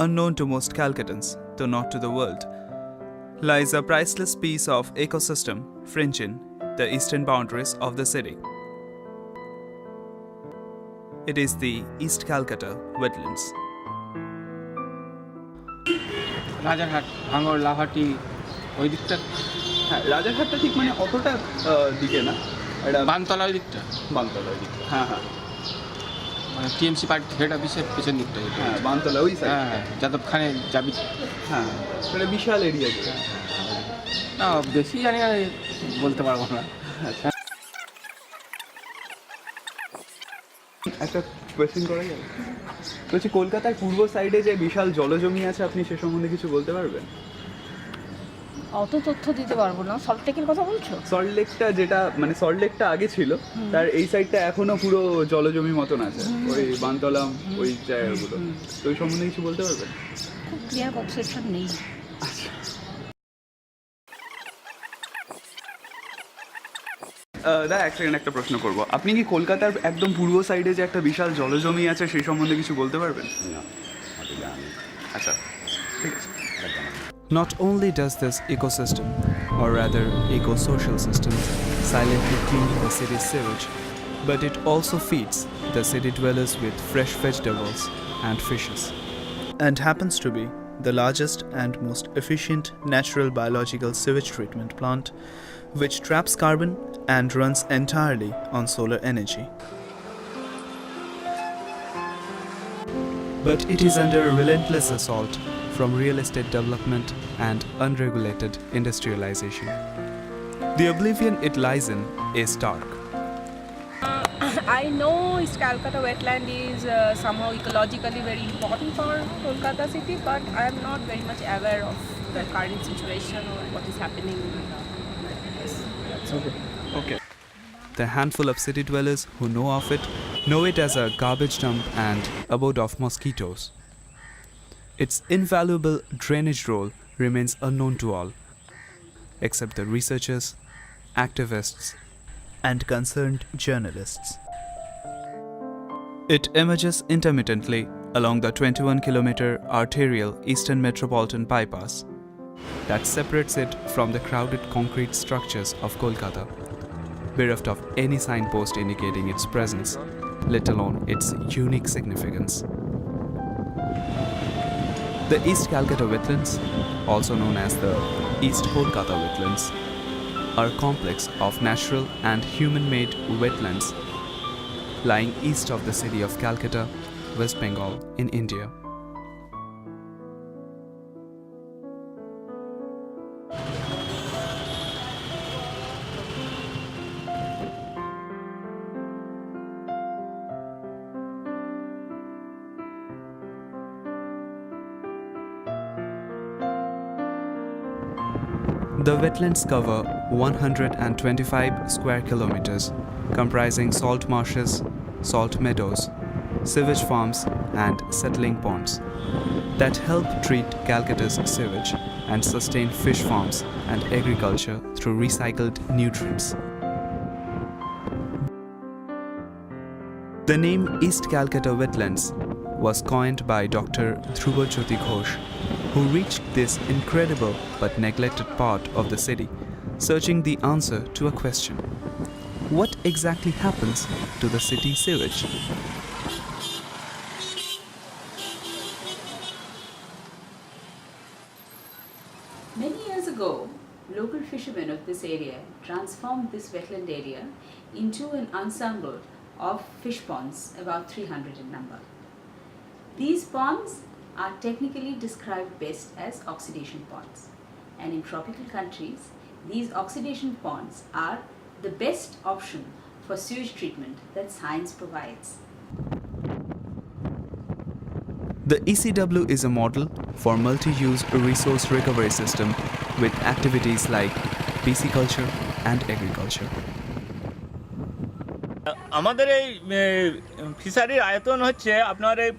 unknown to most Calcuttans, though not to the world, lies a priceless piece of ecosystem fringing the eastern boundaries of the city. It is the East Calcutta wetlands. Rajarhat ভাঙড় লাভাটি ওই দিকটা হ্যাঁ, রাজারহাটটা ঠিক মানে অতটা দিকে না, এটা বানতলা ওই দিকটা বানতলা ওই দিকে। হ্যাঁ হ্যাঁ মানে টিএমসি পার্টি হেড অফিসের পেছন দিকটা হ্যাঁ, বানতলা ওই সাইড। হ্যাঁ যাদবখানে যাবি। হ্যাঁ, এটা বিশাল এরিয়া। না বেশি জানি না, বলতে পারবো না। একটা কোয়েশ্চেন করা যাবে? বলছি, কলকাতার পূর্ব সাইডে যে বিশাল জলজমি আছে, আপনি সে সম্বন্ধে কিছু বলতে পারবেন? অত তথ্য দিতে পারবো না। সল্টলেকের কথা বলছো? সল্টলেকটা যেটা মানে সল্টলেকটা আগে ছিল, তার এই সাইডটা এখনো পুরো জলজমি মতন আছে, ওই বানতলাম ওই জায়গাগুলো। তো ওই সম্বন্ধে কিছু বলতে পারবেন? খুব ক্লিয়ার কনসেপশন নেই। দা, এক সেকেন্ড একটা প্রশ্ন করবো। আপনি কি কলকাতার একদম পূর্ব সাইডে যে একটা বিশাল জলজমি আছে সেই সম্বন্ধে কিছু বলতে পারবেন? আচ্ছা, ঠিক আছে। Not only does this ecosystem, or rather eco-social system, silently clean the city's sewage, but it also feeds the city dwellers with fresh vegetables and fishes, and happens to be the largest and most efficient natural biological sewage treatment plant, which traps carbon and runs entirely on solar energy. But it is under relentless assault from real estate development and unregulated industrialization. The oblivion it lies in is stark. I know East Calcutta wetland is somehow ecologically very important for Kolkata city, but I am not very much aware of the current situation or what is happening. Okay. The handful of city dwellers who know of it know it as a garbage dump and abode of mosquitoes. Its invaluable drainage role remains unknown to all, except the researchers, activists, and concerned journalists. It emerges intermittently along the 21-kilometer arterial Eastern Metropolitan Bypass that separates it from the crowded concrete structures of Kolkata, bereft of any signpost indicating its presence, let alone its unique significance. The East Calcutta wetlands, also known as the East Kolkata wetlands, are a complex of natural and human-made wetlands lying east of the city of Calcutta, West Bengal, in India. The wetlands cover 125 square kilometers, comprising salt marshes, salt meadows, sewage farms, and settling ponds that help treat Calcutta's sewage and sustain fish farms and agriculture through recycled nutrients. The name East Calcutta Wetlands was coined by Dr. Dhrubajyoti Ghosh, who reached this incredible but neglected part of the city, searching the answer to a question: what exactly happens to the city sewage? Many years ago, local fishermen of this area transformed this wetland area into an ensemble of fish ponds, about 300 in number. These ponds are technically described best as oxidation ponds, and in tropical countries, these oxidation ponds are the best option for sewage treatment that science provides. The ECW is a model for multi-use resource recovery system with activities like pisciculture and agriculture. আমাদের এই ফিশারির আয়তন হচ্ছে আপনার এই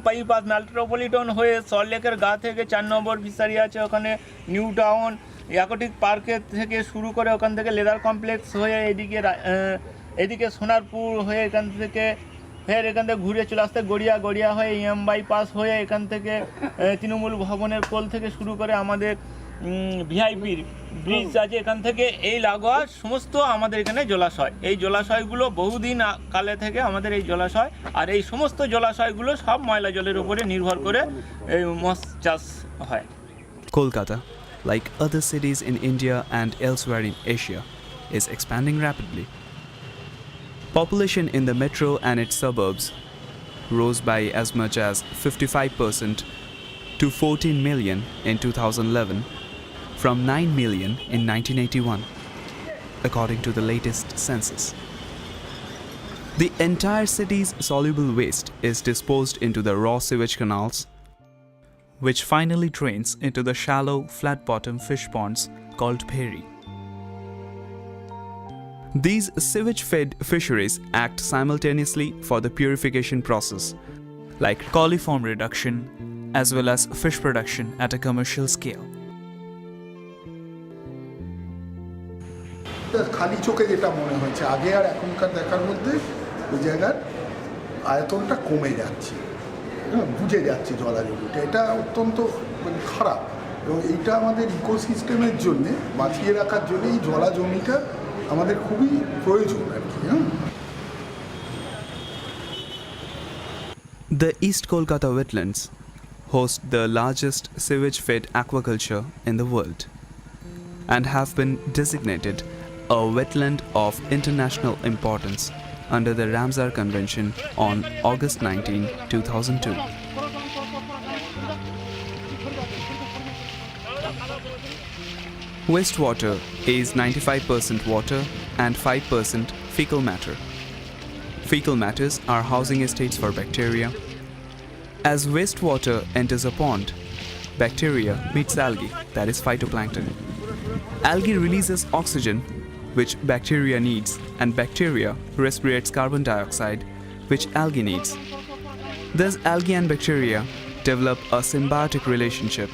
bypass metropolitan হয়ে সল্টলেকের গা থেকে 4 নম্বর ফিশারি আছে, ওখানে নিউ টাউন অ্যাকোয়াটিক পার্কের থেকে শুরু করে ওখান থেকে লেদার কমপ্লেক্স হয়ে এদিকে সোনারপুর হয়ে এখান থেকে ফের এখান থেকে ঘুরে চলে আসতে গড়িয়া হয়ে বাইপাস হয়ে এখান থেকে তৃণমূল ভবনের কোল থেকে শুরু করে আমাদের ভিআইপির ব্রিজ আছে, এখান থেকে এই লাগোয়া সমস্ত আমাদের এখানে জলাশয়, এই জলাশয়গুলো বহুদিন কালে থেকে আমাদের এই জলাশয়, আর এই সমস্ত জলাশয়গুলো সব ময়লা জলের উপরে নির্ভর করে এই মাছ চাষ হয়। Kolkata, like other cities in India and elsewhere in Asia, is expanding rapidly. Population in the metro and its suburbs rose by as much as 55% to 14 million in 2011 from 9 million in 1981, according to the latest census. The entire city's soluble waste is disposed into the raw sewage canals, which finally drains into the shallow, flat-bottom fish ponds called pheri. These sewage-fed fisheries act simultaneously for the purification process, like coliform reduction, as well as fish production at a commercial scale. খালি চোখে যেটা মনে হচ্ছে আগে আর এখনকার দেখার মধ্যে ওই জায়গার আয়তনটা কমে যাচ্ছে, বুঝে যাচ্ছে জলাজমিটা, এটা অত্যন্ত খারাপ। এবং এইটা আমাদের ইকোসিস্টেমের জন্যে বাঁচিয়ে রাখার জন্য এই জলাজমিটা আমাদের খুবই প্রয়োজন আর কি। The East Kolkata wetlands host the largest sewage-fed aquaculture in the world and have been designated a wetland of international importance under the Ramsar Convention on August 19, 2002. Wastewater is 95% water and 5% fecal matter. Fecal matters are housing estates for bacteria. As wastewater enters a pond, bacteria meets algae, that is phytoplankton. Algae releases oxygen, which bacteria needs, and bacteria respirates carbon dioxide, which algae needs. Thus, algae and bacteria develop a symbiotic relationship,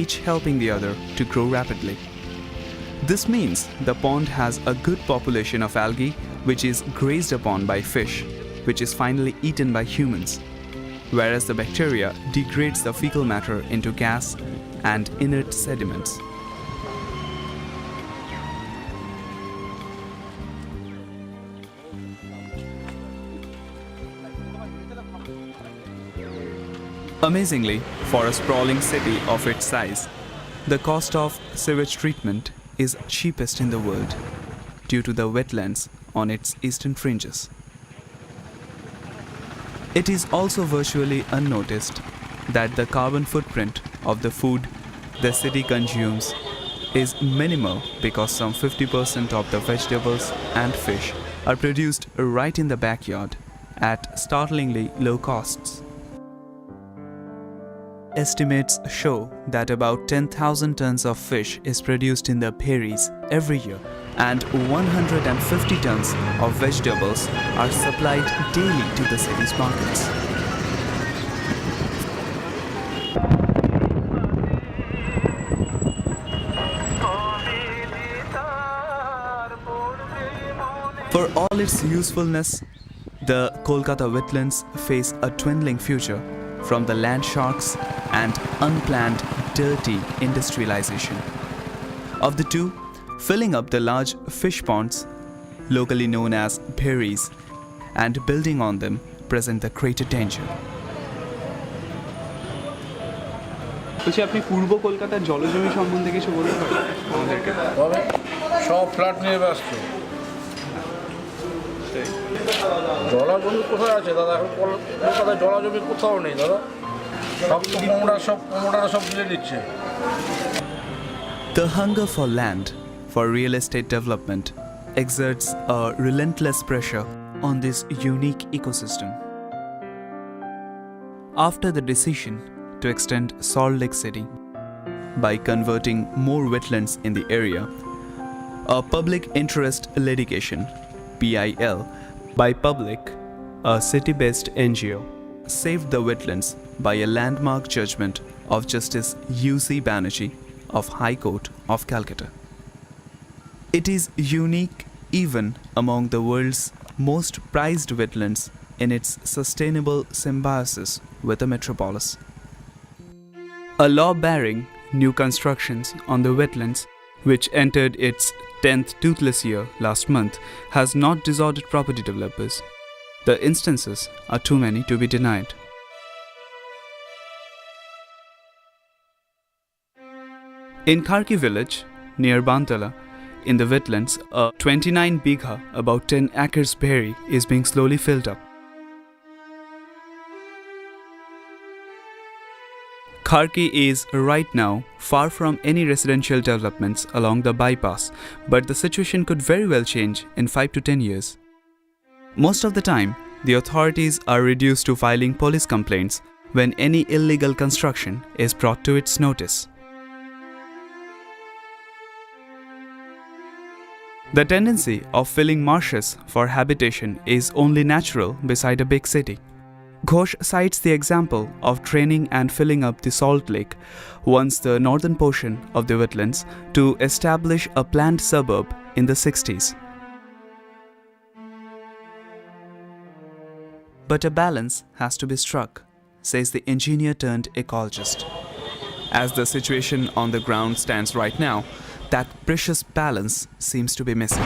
each helping the other to grow rapidly. This means the pond has a good population of algae which is grazed upon by fish, which is finally eaten by humans, whereas the bacteria degrades the fecal matter into gas and inert sediments. Amazingly, for a sprawling city of its size, the cost of sewage treatment is cheapest in the world due to the wetlands on its eastern fringes. It is also virtually unnoticed that the carbon footprint of the food the city consumes is minimal because some 50% of the vegetables and fish are produced right in the backyard at startlingly low costs. Estimates show that about 10,000 tons of fish is produced in the pheris every year, and 150 tons of vegetables are supplied daily to the city's markets. For all its usefulness, the Kolkata wetlands face a dwindling future from the land sharks and unplanned, dirty industrialization. Of the two, filling up the large fish ponds, locally known as pheris, and building on them present the greater danger. বলছি আপনি পূর্ব কলকাতার জলজমি সম্বন্ধে কিছু বলতে পারেন আমাদেরকে? সব flat নিয়ে ব্যস্ত, জলাজমি কোথায় আছে দাদা? এখন কলকাতায় জলাজমি কোথাও নেই দাদা, সব কমোডারা সব দিলে নিচ্ছে। The hunger for land for real estate development exerts a relentless pressure on this unique ecosystem. After the decision to extend Salt Lake City by converting more wetlands in the area, a public interest litigation (PIL) by Public, a city-based NGO, saved the wetlands by a landmark judgment of Justice U.C. Banerjee of High Court of Calcutta. It is unique even among the world's most prized wetlands in its sustainable symbiosis with the metropolis. A law barring new constructions on the wetlands, which entered its 10th toothless year last month, has not disordered property developers. The instances are too many to be denied. In Kharki village, near Bantala, in the wetlands, a 29 bigha, about 10 acres berry is being slowly filled up. Kharki is right now far from any residential developments along the bypass, but the situation could very well change in 5 to 10 years. Most of the time, the authorities are reduced to filing police complaints when any illegal construction is brought to its notice. The tendency of filling marshes for habitation is only natural beside a big city. Ghosh cites the example of draining and filling up the Salt Lake, once the northern portion of the wetlands, to establish a planned suburb in the 60s. But a balance has to be struck, says the engineer turned ecologist. As the situation on the ground stands right now, that precious balance seems to be missing.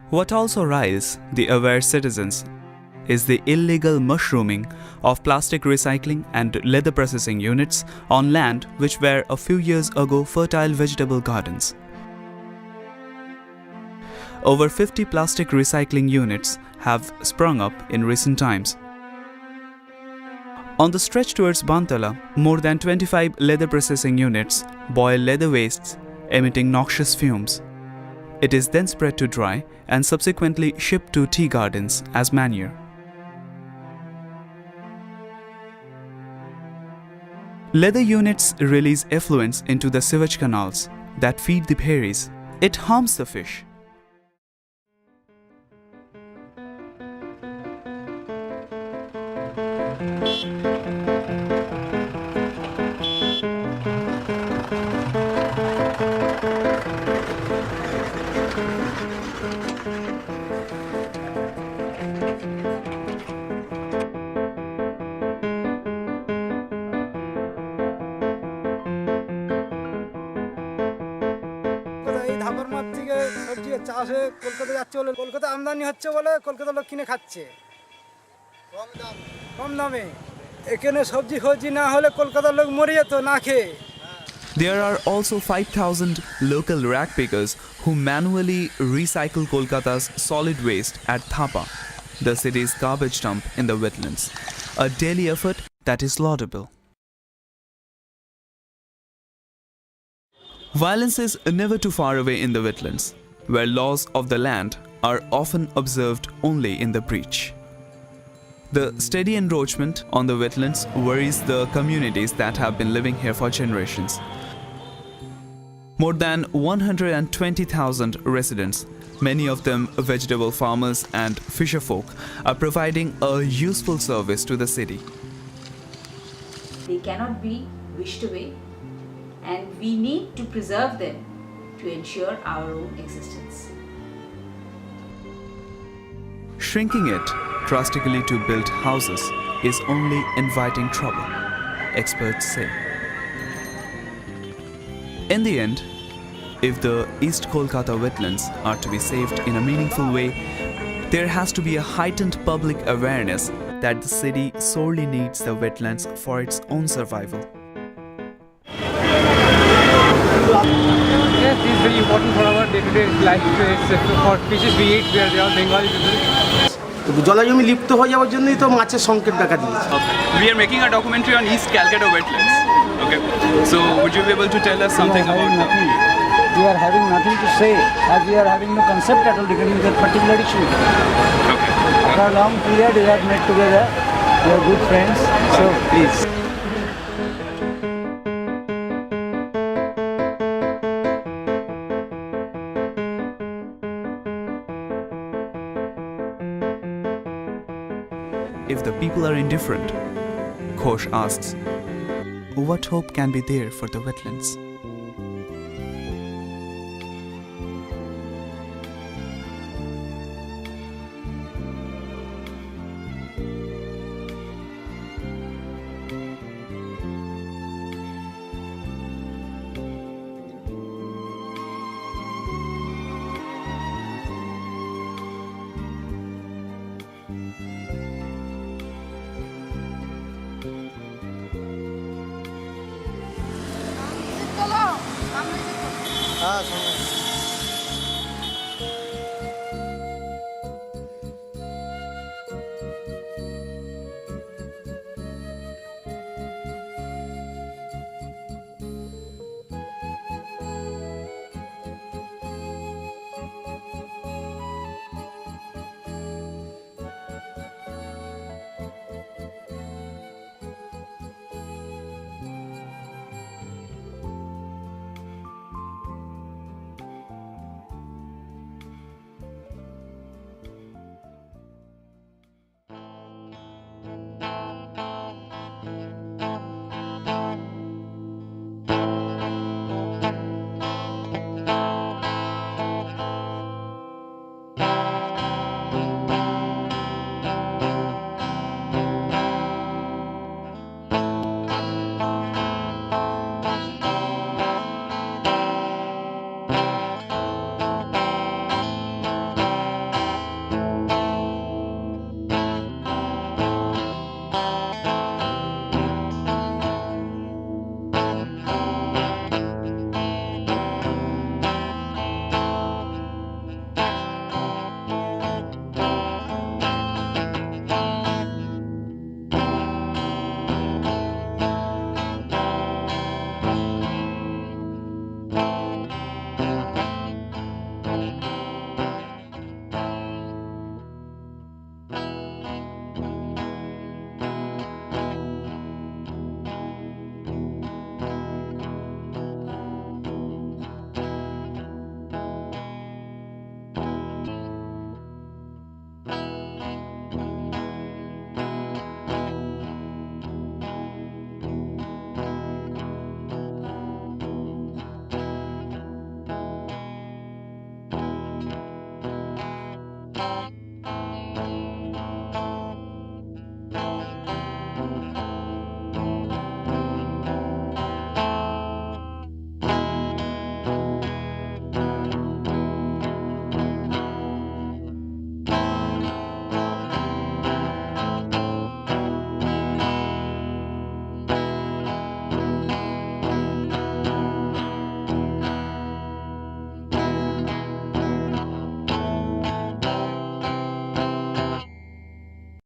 What also riles the aware citizens is the illegal mushrooming of plastic recycling and leather processing units on land which were a few years ago fertile vegetable gardens. Over 50 plastic recycling units have sprung up in recent times. On the stretch towards Bantala, more than 25 leather processing units boil leather wastes, emitting noxious fumes. It is then spread to dry and subsequently shipped to tea gardens as manure. Leather units release effluents into the sewage canals that feed the peris. It harms the fish. চাষে কলকাতা যাচ্ছে বলে কলকাতা আমদানি হচ্ছে বলে কলকাতা লোক কিনে খাচ্ছে কম দামে এখানে সবজি ফবজি না হলে কলকাতার লোক মরে যেত না খেয়ে There are also 5,000 local rag pickers who manually recycle Kolkata's solid waste at Thapa, the city's garbage dump in the wetlands, a daily effort that is laudable. Violence is never too far away in the wetlands, where laws of the land are often observed only in the breach. The steady encroachment on the wetlands worries the communities that have been living here for generations. More than 120,000 residents, many of them vegetable farmers and fisherfolk, are providing a useful service to the city. They cannot be wished away, and we need to preserve them to ensure our own existence. Shrinking it drastically to build houses is only inviting trouble, experts say. In the end, if the East Kolkata wetlands are to be saved in a meaningful way, there has to be a heightened public awareness that the city sorely needs the wetlands for its own survival. Yes, is very important for our day-to-day life. For fishes we eat, they are Bengali people. জলাজমি লিপ্ত হয়ে যাওয়ার জন্যই তো মাছের সংকট দেখা দিয়েছে। We are making a documentary on East Calcutta wetlands. Okay. So would you be able to tell us something about that? We are having nothing to say, as we are having no concept at all regarding that particular issue. Okay. After a long period, we have met together. We are good friends. So please. If the people are indifferent, Ghosh asks, what hope can be there for the wetlands? Ah,